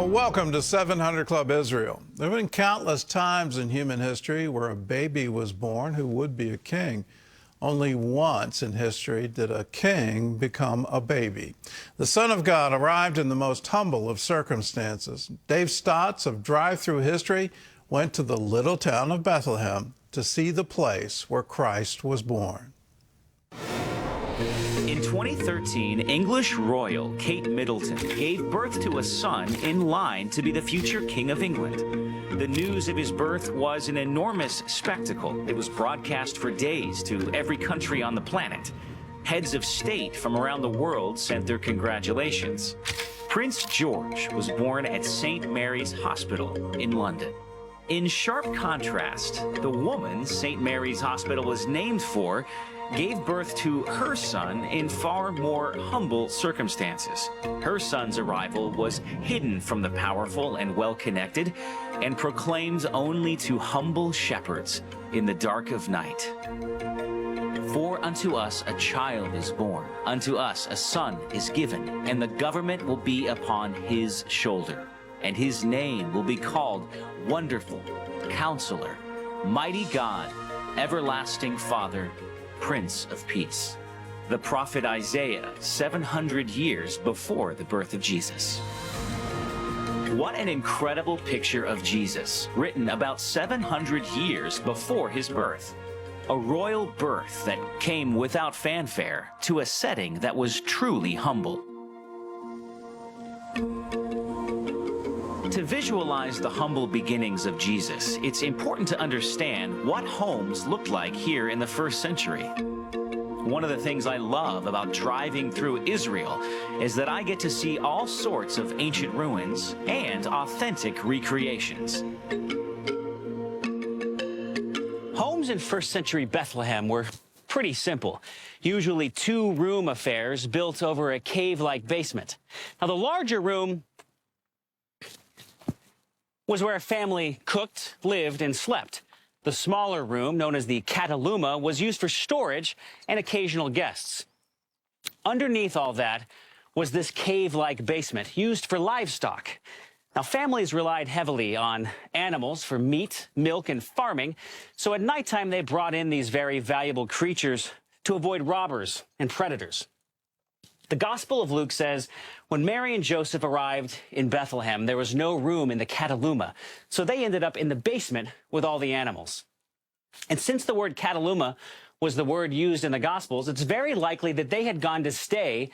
Well, welcome to 700 Club Israel. There have been countless times in human history where a baby was born who would be a king. Only once in history did a king become a baby. The Son of God arrived in the most humble of circumstances. Dave Stotts of Drive Through History went to the little town of Bethlehem to see the place where Christ was born. In 2013, English royal Kate Middleton gave birth to a son in line to be the future King of England. The news of his birth was an enormous spectacle. It was broadcast for days to every country on the planet. Heads of state from around the world sent their congratulations. Prince George was born at St. Mary's Hospital in London. In sharp contrast, the woman St. Mary's Hospital was named for gave birth to her son in far more humble circumstances. Her son's arrival was hidden from the powerful and well-connected and proclaimed only to humble shepherds in the dark of night. For unto us a child is born, unto us a son is given, and the government will be upon his shoulder. And his name will be called Wonderful, Counselor, Mighty God, Everlasting Father, Prince of Peace. The prophet Isaiah, 700 years before the birth of Jesus. What an incredible picture of Jesus, written about 700 years before his birth. A royal birth that came without fanfare to a setting that was truly humble. To visualize the humble beginnings of Jesus, it's important to understand what homes looked like here in the first century. One of the things I love about driving through Israel is that I get to see all sorts of ancient ruins and authentic recreations. Homes in first century Bethlehem were pretty simple, usually two-room affairs built over a cave-like basement. Now, the larger room was where a family cooked, lived, and slept. The smaller room, known as the cataluma, was used for storage and occasional guests. Underneath all that was this cave-like basement used for livestock. Now, families relied heavily on animals for meat, milk, and farming, so at nighttime they brought in these very valuable creatures to avoid robbers and predators. The Gospel of Luke says, when Mary and Joseph arrived in Bethlehem, there was no room in the cataluma, so they ended up in the basement with all the animals. And since the word cataluma was the word used in the Gospels, it's very likely that they had gone to stay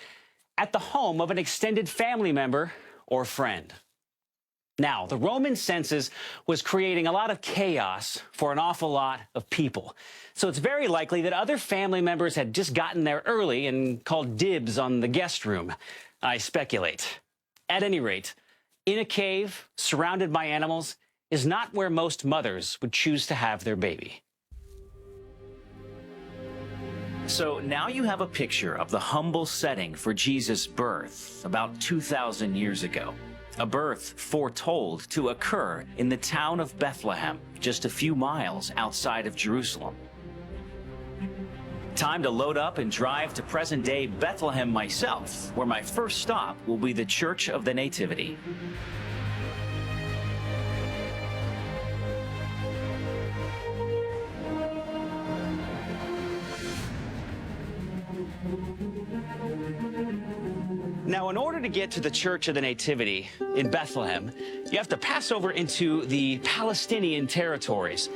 at the home of an extended family member or friend. Now, the Roman census was creating a lot of chaos for an awful lot of people. So it's very likely that other family members had just gotten there early and called dibs on the guest room, I speculate. At any rate, in a cave, surrounded by animals, is not where most mothers would choose to have their baby. So now you have a picture of the humble setting for Jesus' birth about 2,000 years ago. A birth foretold to occur in the town of Bethlehem, just a few miles outside of Jerusalem. Time to load up and drive to present-day Bethlehem myself, where my first stop will be the Church of the Nativity. Now, in order to get to the Church of the Nativity in Bethlehem, you have to pass over into the Palestinian territories.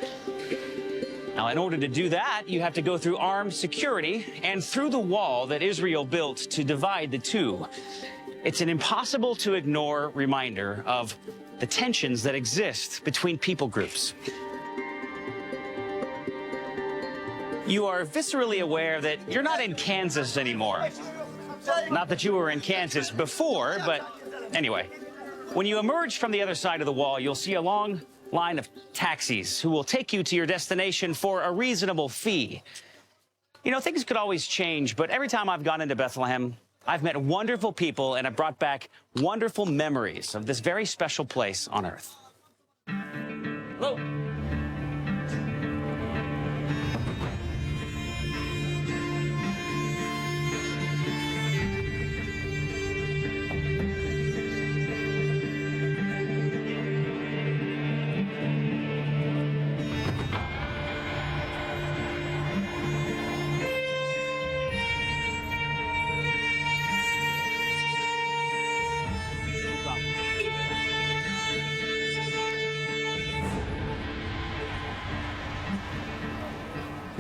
Now, in order to do that, you have to go through armed security and through the wall that Israel built to divide the two. It's an impossible to ignore reminder of the tensions that exist between people groups. You are viscerally aware that you're not in Kansas anymore. Not that you were in Kansas before, but anyway. When you emerge from the other side of the wall, you'll see a long line of taxis who will take you to your destination for a reasonable fee. You know, things could always change, but every time I've gone into Bethlehem, I've met wonderful people and I've brought back wonderful memories of this very special place on earth. Hello.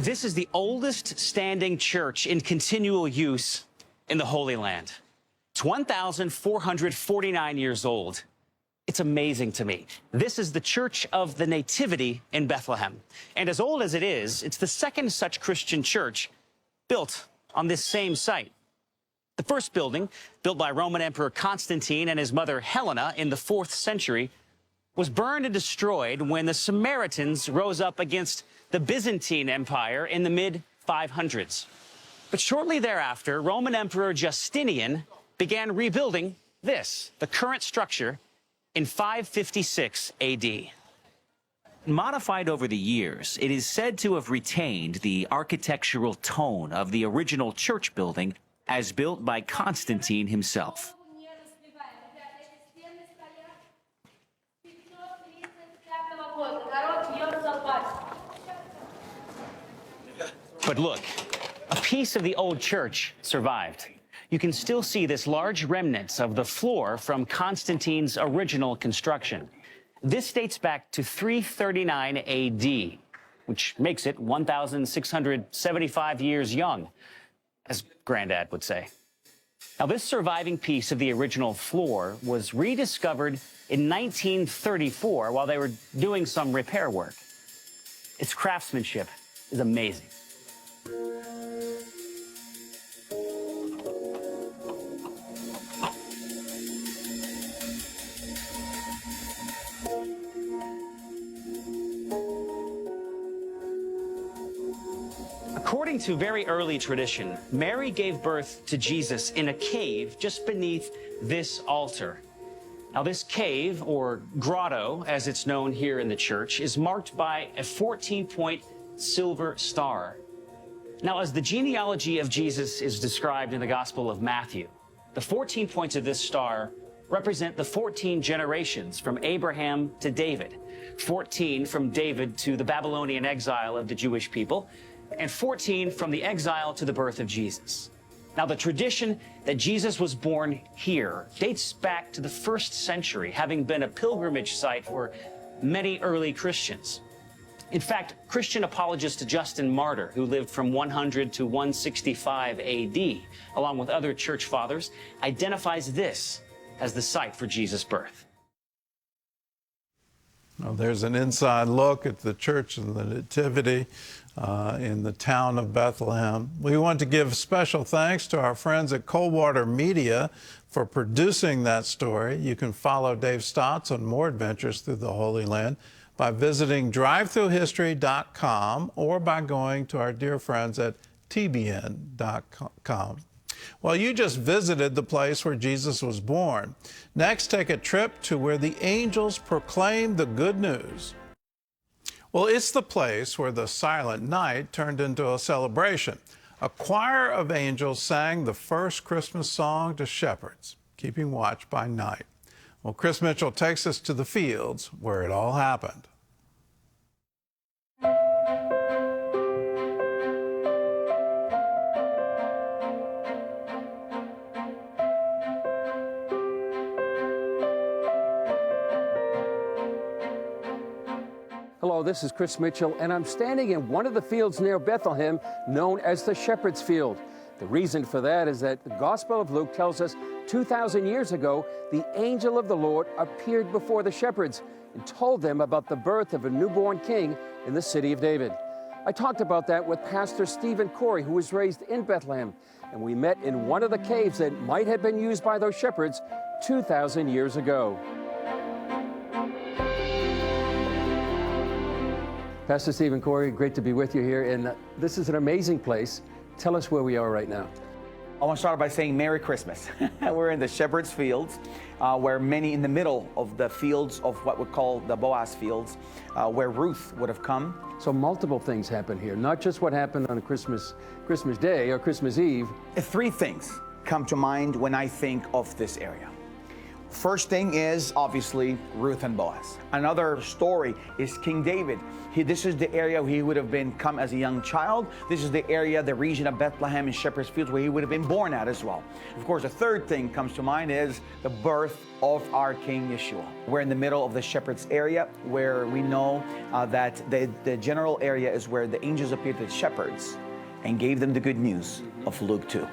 This is the oldest standing church in continual use in the Holy Land. It's 1,449 years old. It's amazing to me. This is the Church of the Nativity in Bethlehem. And as old as it is, it's the second such Christian church built on this same site. The first building, built by Roman Emperor Constantine and his mother Helena in the 4th century, was burned and destroyed when the Samaritans rose up against the Byzantine Empire in the mid-500s. But shortly thereafter, Roman Emperor Justinian began rebuilding this, the current structure, in 556 AD. Modified over the years, it is said to have retained the architectural tone of the original church building as built by Constantine himself. But look, a piece of the old church survived. You can still see this large remnants of the floor from Constantine's original construction. This dates back to 339 AD, which makes it 1,675 years young, as Granddad would say. Now, this surviving piece of the original floor was rediscovered in 1934 while they were doing some repair work. Its craftsmanship is amazing. According to very early tradition, Mary gave birth to Jesus in a cave just beneath this altar. Now, this cave, or grotto, as it's known here in the church, is marked by a 14-point silver star. Now, as the genealogy of Jesus is described in the Gospel of Matthew, the 14 points of this star represent the 14 generations from Abraham to David, 14 from David to the Babylonian exile of the Jewish people, and 14 from the exile to the birth of Jesus. Now, the tradition that Jesus was born here dates back to the 1st century, having been a pilgrimage site for many early Christians. In fact, Christian apologist Justin Martyr, who lived from 100 to 165 AD, along with other church fathers, identifies this as the site for Jesus' birth. Well, there's an inside look at the Church of the Nativity in the town of Bethlehem. We want to give special thanks to our friends at Coldwater Media for producing that story. You can follow Dave Stotts on more adventures through the Holy Land by visiting drivethroughhistory.com or by going to our dear friends at tbn.com. Well, you just visited the place where Jesus was born. Next, take a trip to where the angels proclaimed the good news. Well, it's the place where the silent night turned into a celebration. A choir of angels sang the first Christmas song to shepherds, keeping watch by night. Well, Chris Mitchell takes us to the fields where it all happened. Hello, this is Chris Mitchell, and I'm standing in one of the fields near Bethlehem known as the Shepherd's Field. The reason for that is that the Gospel of Luke tells us 2,000 years ago, the angel of the Lord appeared before the shepherds and told them about the birth of a newborn king in the city of David. I talked about that with Pastor Stephen Corey, who was raised in Bethlehem, and we met in one of the caves that might have been used by those shepherds 2,000 years ago. Pastor Stephen Corey, great to be with you here, and this is an amazing place. Tell us where we are right now. I want to start by saying Merry Christmas. We're in the Shepherd's Fields, where many in the middle of the fields of what we call the Boaz fields, where Ruth would have come. So multiple things happen here, not just what happened on Christmas Day or Christmas Eve. 3 things come to mind when I think of this area. First thing is obviously Ruth and Boaz. Another story is King David. This is the area he would have come as a young child. This is the area, the region of Bethlehem and Shepherd's Fields, where he would have been born at as well. Of course, the third thing comes to mind is the birth of our King Yeshua. We're in the middle of the Shepherd's area, where we know that the general area is where the angels appeared to the shepherds and gave them the good news of Luke 2.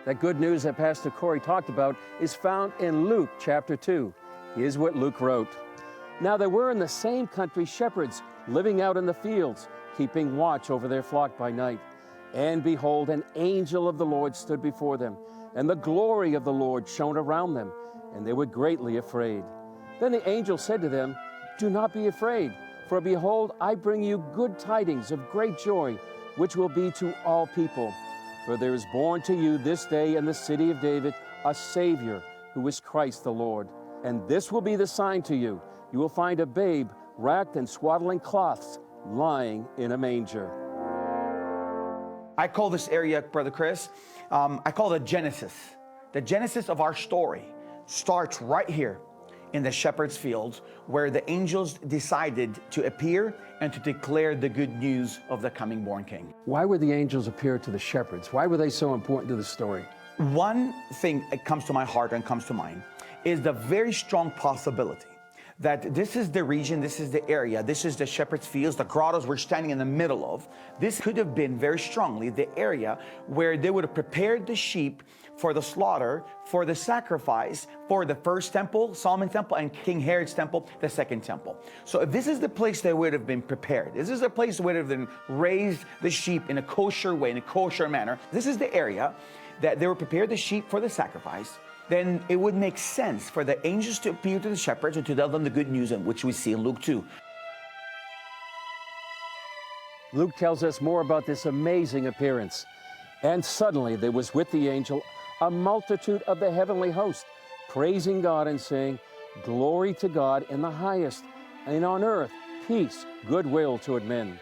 That good news that Pastor Corey talked about is found in Luke chapter 2. Here's what Luke wrote. Now there were in the same country shepherds living out in the fields, keeping watch over their flock by night. And behold, an angel of the Lord stood before them, and the glory of the Lord shone around them, and they were greatly afraid. Then the angel said to them, Do not be afraid, for behold, I bring you good tidings of great joy, which will be to all people. For there is born to you this day in the city of David a Savior, who is Christ the Lord. And this will be the sign to you. You will find a babe wrapped in swaddling cloths, lying in a manger. I call this area, Brother Chris, I call it Genesis. The Genesis of our story starts right here in the shepherd's fields, where the angels decided to appear and to declare the good news of the coming born king. Why would the angels appear to the shepherds? Why were they so important to the story? One thing that comes to my heart and comes to mind is the very strong possibility that this is the region, this is the area, this is the shepherd's fields, the grottos we're standing in the middle of. This could have been very strongly the area where they would have prepared the sheep for the slaughter, for the sacrifice, for the first temple, Solomon's temple, and King Herod's temple, the second temple. So if this is the place they would have been prepared, this is the place where they would have been raised the sheep in a kosher way, in a kosher manner, this is the area that they would prepare the sheep for the sacrifice, then it would make sense for the angels to appear to the shepherds and to tell them the good news, which we see in Luke 2. Luke tells us more about this amazing appearance. And suddenly there was with the angel a multitude of the heavenly host, praising God and saying, Glory to God in the highest, and on earth peace, goodwill toward men.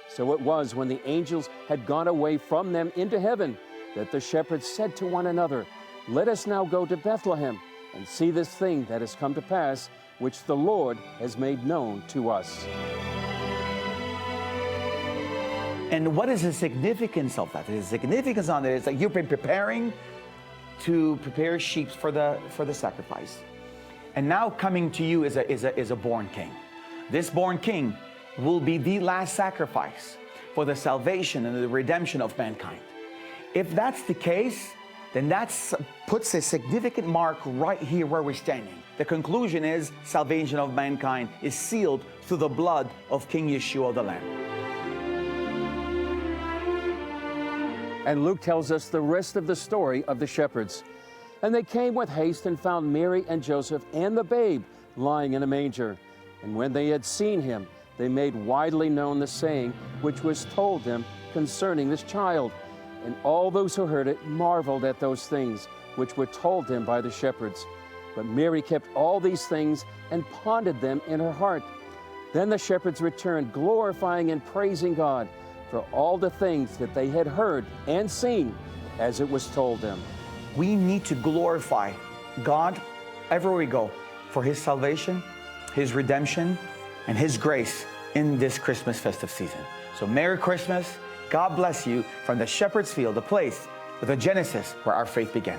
So it was when the angels had gone away from them into heaven that the shepherds said to one another, Let us now go to Bethlehem and see this thing that has come to pass, which the Lord has made known to us. And what is the significance of that? The significance on it is that you've been preparing to prepare sheep for the sacrifice. And now coming to you is a born king. This born king will be the last sacrifice for the salvation and the redemption of mankind. If that's the case, then that puts a significant mark right here where we're standing. The conclusion is salvation of mankind is sealed through the blood of King Yeshua the Lamb. And Luke tells us the rest of the story of the shepherds. And they came with haste and found Mary and Joseph and the babe lying in a manger. And when they had seen him, they made widely known the saying which was told them concerning this child. And all those who heard it marveled at those things which were told them by the shepherds. But Mary kept all these things and pondered them in her heart. Then the shepherds returned, glorifying and praising God for all the things that they had heard and seen as it was told them. We need to glorify God everywhere we go for His salvation, His redemption, and His grace in this Christmas festive season. So Merry Christmas. God bless you from the Shepherd's Field, the place with the Genesis where our faith began.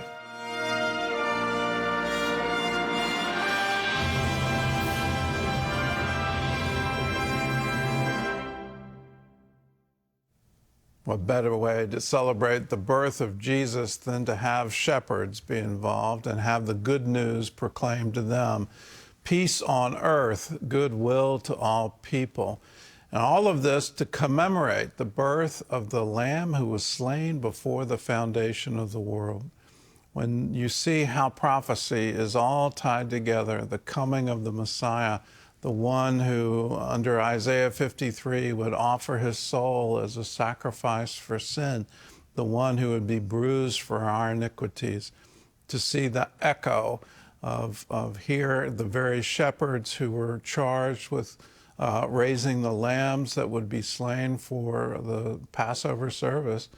What better way to celebrate the birth of Jesus than to have shepherds be involved and have the good news proclaimed to them? Peace on earth, goodwill to all people. And all of this to commemorate the birth of the Lamb who was slain before the foundation of the world. When you see how prophecy is all tied together, the coming of the Messiah, the one who, under Isaiah 53, would offer his soul as a sacrifice for sin, the one who would be bruised for our iniquities, to see the echo of here, the very shepherds who were charged with raising the lambs that would be slain for the Passover service,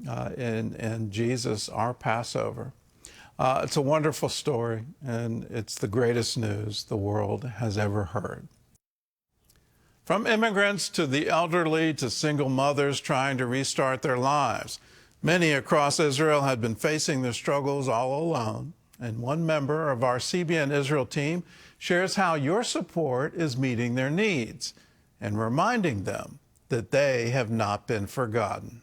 in Jesus, our Passover. It's a wonderful story, and it's the greatest news the world has ever heard. From immigrants to the elderly to single mothers trying to restart their lives, many across Israel had been facing their struggles all alone. And one member of our CBN Israel team shares how your support is meeting their needs and reminding them that they have not been forgotten.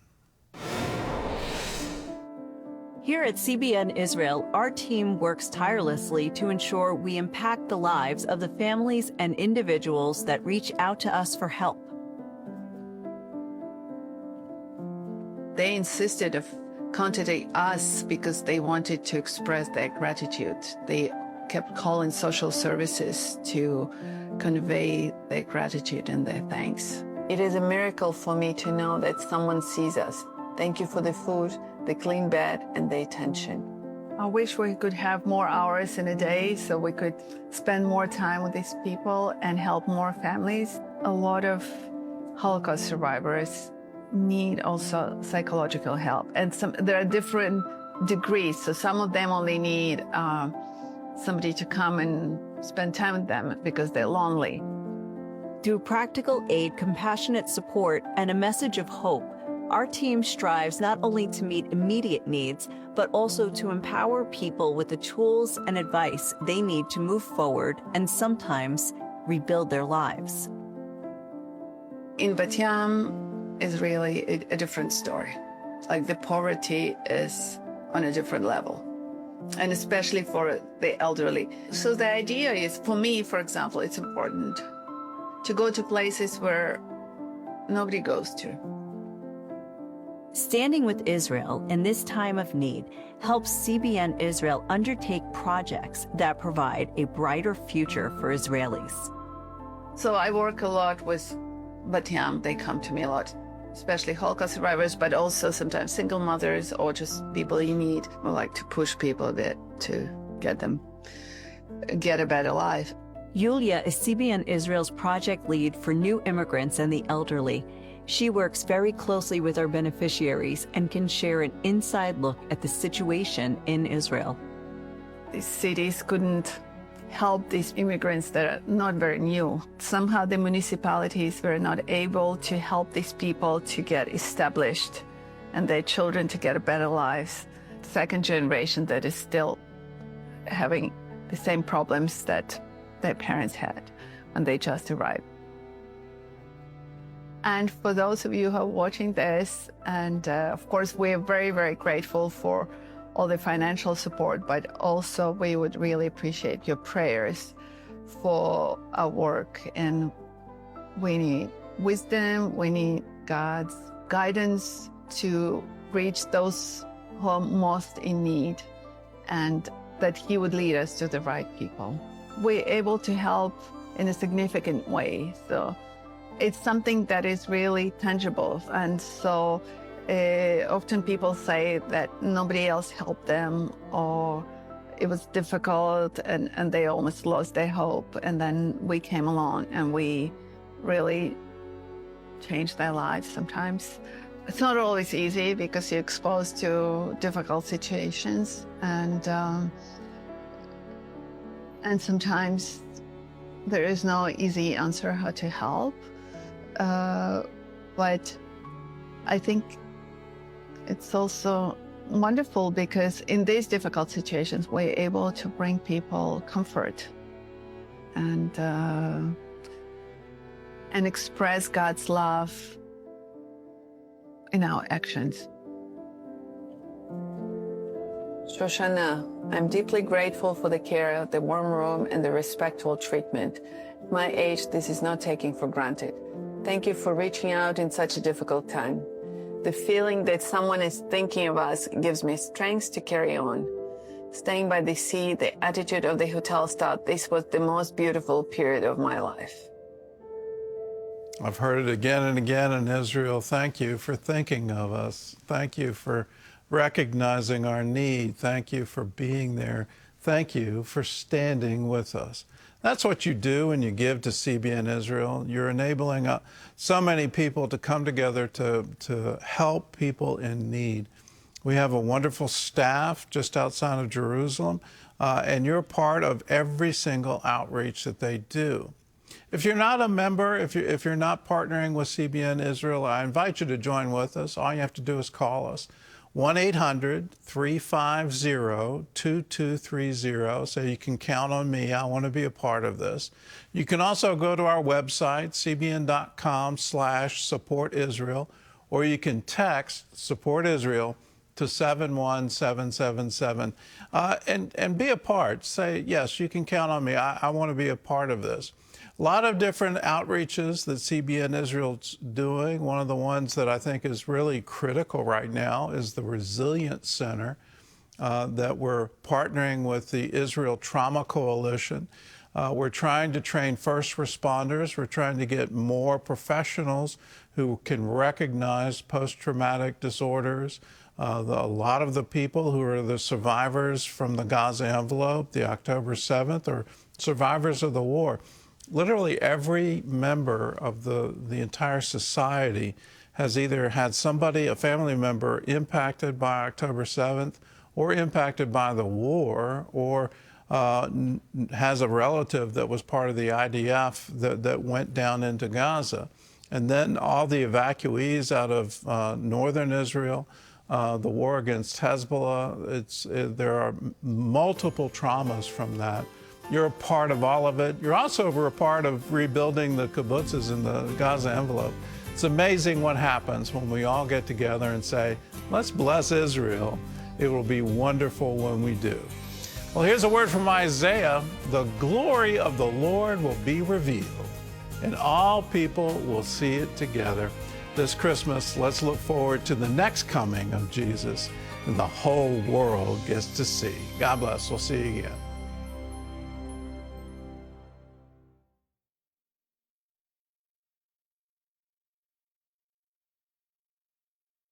Here at CBN Israel, our team works tirelessly to ensure we impact the lives of the families and individuals that reach out to us for help. They insisted of contacting us because they wanted to express their gratitude. They kept calling social services to convey their gratitude and their thanks. It is a miracle for me to know that someone sees us. Thank you for the food, the clean bed, and the attention. I wish we could have more hours in a day so we could spend more time with these people and help more families. A lot of Holocaust survivors need also psychological help. And there are different degrees. So some of them only need somebody to come and spend time with them because they're lonely. Through practical aid, compassionate support, and a message of hope, our team strives not only to meet immediate needs, but also to empower people with the tools and advice they need to move forward and sometimes rebuild their lives. In Bethlehem is really a different story. Like the poverty is on a different level, and especially for the elderly. So the idea is, for me, for example, it's important to go to places where nobody goes to. Standing with Israel in this time of need helps CBN Israel undertake projects that provide a brighter future for Israelis. So I work a lot with Bethlehem. They come to me a lot, especially Holocaust survivors, but also sometimes single mothers or just people in need. We like to push people a bit to get them get a better life. Yulia is CBN Israel's project lead for new immigrants and the elderly. She works very closely with our beneficiaries and can share an inside look at the situation in Israel. These cities couldn't help these immigrants that are not very new. Somehow the municipalities were not able to help these people to get established and their children to get a better lives. Second generation that is still having the same problems that their parents had when they just arrived. And for those of you who are watching this, and of course, we're very, very grateful for all the financial support, but also we would really appreciate your prayers for our work. And we need wisdom, we need God's guidance to reach those who are most in need, and that He would lead us to the right people. We're able to help in a significant way. So it's something that is really tangible. And so often people say that nobody else helped them, or it was difficult and they almost lost their hope. And then we came along and we really changed their lives sometimes. It's not always easy because you're exposed to difficult situations, and sometimes there is no easy answer how to help. But I think it's also wonderful because in these difficult situations, we're able to bring people comfort and express God's love in our actions. Shoshana, I'm deeply grateful for the care, the warm room, and the respectful treatment. At my age, this is not taken for granted. Thank you for reaching out in such a difficult time. The feeling that someone is thinking of us gives me strength to carry on. Staying by the sea, the attitude of the hotel staff, this was the most beautiful period of my life. I've heard it again and again in Israel. Thank you for thinking of us. Thank you for recognizing our need. Thank you for being there. thank you for standing with us. That's what you do when you give to CBN Israel. You're enabling so many people to come together to help people in need. We have a wonderful staff just outside of Jerusalem, and you're part of every single outreach that they do. If you're not a member, if you're not partnering with CBN Israel, I invite you to join with us. All you have to do is call us. 1-800-350-2230, so you can count on me. I want to be a part of this. You can also go to our website, cbn.com/support Israel, or you can text Support Israel to 71777 and be a part. Say, yes, you can count on me. I want to be a part of this. A lot of different outreaches that CBN Israel's doing. One of the ones that I think is really critical right now is the Resilience Center that we're partnering with the Israel Trauma Coalition. We're trying to train first responders. We're trying to get more professionals who can recognize post-traumatic disorders. A lot of the people who are the survivors from the Gaza envelope, the October 7th, or survivors of the war. Literally every member of the entire society has either had somebody, a family member, impacted by October 7th or impacted by the war, or has a relative that was part of the IDF that went down into Gaza. And then all the evacuees out of northern Israel, the war against Hezbollah, there are multiple traumas from that. You're a part of all of it. You're also a part of rebuilding the kibbutzes in the Gaza envelope. It's amazing what happens when we all get together and say, let's bless Israel. It will be wonderful when we do. Well, here's a word from Isaiah. The glory of the Lord will be revealed, and all people will see it together. This Christmas, let's look forward to the next coming of Jesus, and the whole world gets to see. God bless. We'll see you again.